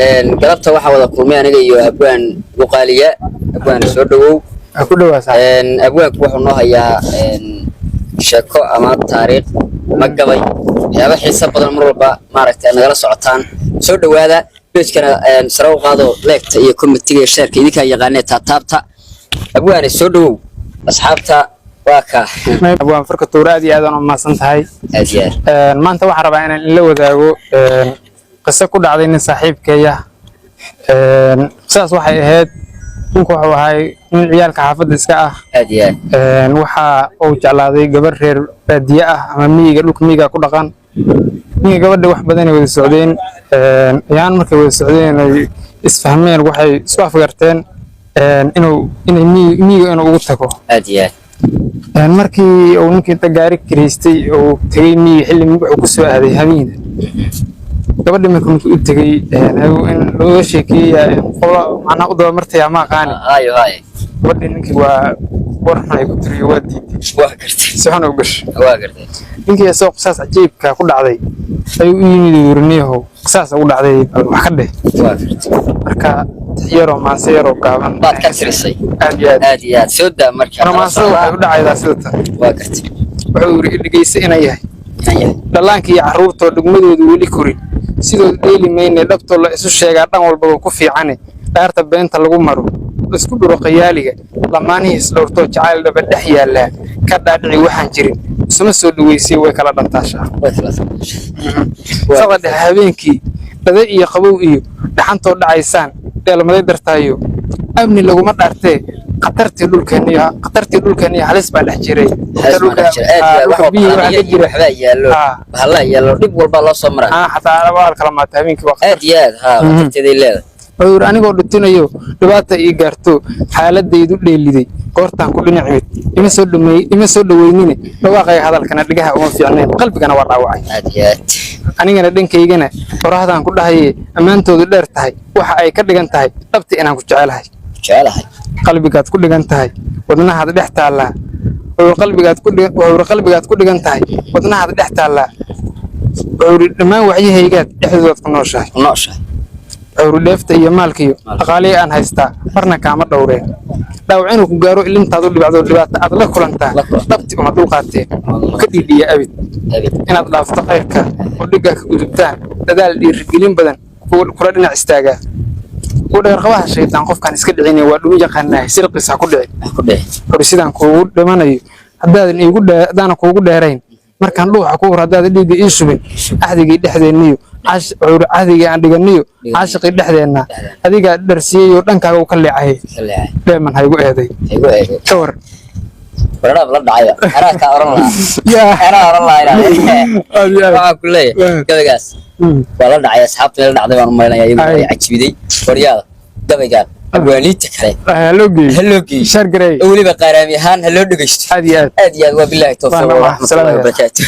galabta waxa wada kulmay aniga iyo abwaan Buqaaliya abwaan soo dhawow ku dhawaasa abwaanku wuxuu noo hayaa sheeko ama taariikh magabay yaaba xiisa badan mar walba maaragtay nagala socotaan soo dhawaada page-kana sare u qaado like-ta iyo comment-iga share-ka idinka yaqaanay taabta abwaan soo dhawow asxaabta waa ka abwaan farka tuuraad iyo aad u maasan tahay aad maanta waxaan rabaa inaan la wadaago قصة كل عادين صاحب كيا قصص واحد هاد ممكن هاي من عيال كحافظ إسكاء أديان وحا أو جعلادي قبر خير بدية أمامي قالوك ميجا كل قان ميجا قبر واحد بدني ود السعودين يعني مركب ود السعودين إسفهمين وحي سواف قرتين إنه ميجا إنه وقتكو أديان مركي أو ممكن تجارك كريستي أو تريمي حل مبع وكسوة هذه همينة gabadha ma ku tagay in loo sheekay qolo ana u daba martay ama qaani hayo gabadha ninkii waa warxay ku tiriyo waa diiday waa gartay saxan u gash waa gartay ninkii soo qisas ajeebka ku dhacday ay u yimid urniyaho qisas u dhacday wax ka dheh waa gartay marka yaro maasayro gaaban baad ka tirisay aad iyo aad soo daa marka maasayro waxa u dhacayda sidoo waa gartay wuxuu yiri dhageysa inay yahay dhallaanka iyo caruurta dhugmadoodu weli korin sidoo deeli meeyne dhabto la isu sheegaa dhan walba ku fiican dhaarta beenta lagu maro isku dhuro qayaaliga lamaanihiis dhowrto jacayl dhaba dhex yaala ka dhaadhici waxaan jirin isma soo dhaweysay way kala dhantaashaa sabada habeenkii dada iyo qabow iyo dhaxantoo dhacaysaan dheelmaday dartaayo amni laguma dhaartee qatartii dhulkeena halis baa dhex jiray waxa yaalo dib walba loo soo maray xataa waa kala maata habeenkii waqti aad iyo aad qatarteeday leedahay oo anigoo dhutinayo dhibaata ii gaarto xaaladaydu dheeliday goortaan ku dhinacmid ima soo dhaweynina dhawaaqay hadalkana dhigaha uma fiicneen qalbigana waa dhaawacay aad iyo aad anigana dhankaygana qoraahdaan ku dhahaye ammaantoodu dheer tahay waxa ay ka dhigan tahay dhabta inaan ku jecelahay qalbigaad ku dhigan tahay wadnahaad dhex taallaa qalbigaad ku dhigan tahay wadnahaad dhex taallaa dhammaan waxyahaygaad dhexdoodaad ku nooshahay cawri dheefta iyo maalkiyo dhaqaalihi aan haystaa marna kaama dhowreen dhaawac inuu ku gaaro ilintaad u dhibacdo dhibaato aad la kulantaa dhabti uma dulqaateen ka dhiidhiya abid inaad dhaafto khayrka oo dhiggaa ka gudubtaan dadaal dhiirigelin badan kula dhinac istaagaa ودرقبها شيطان قف كان يسكت عيني ودوجا قناه سرق ساكو دحي sidaan kuugu dhimanayo hadaan iigu dhaadana kuugu dheerayn markaan dhuuxa ku hor hadaan dhiig ii subin ahdigii dhexdeeniyo ahdigii aan dhiganiyo aashiqi dhexdeena adiga dharsiyo dhankaaga u ka leecahay deeman haygu eeday tawar barnaamij la dhacay xaraaka oran la waxa kulay gabagaas wala dhacay asxaabta la dhacday waan meelay ay cajibiday wariyada gabaygaan abwaaniinta kale haloogi shargaray waliba qaaraami ahaan haloo dhageysto aad iyo aad waa billahi tawfiiq wa rahmatullahi wa barakatuh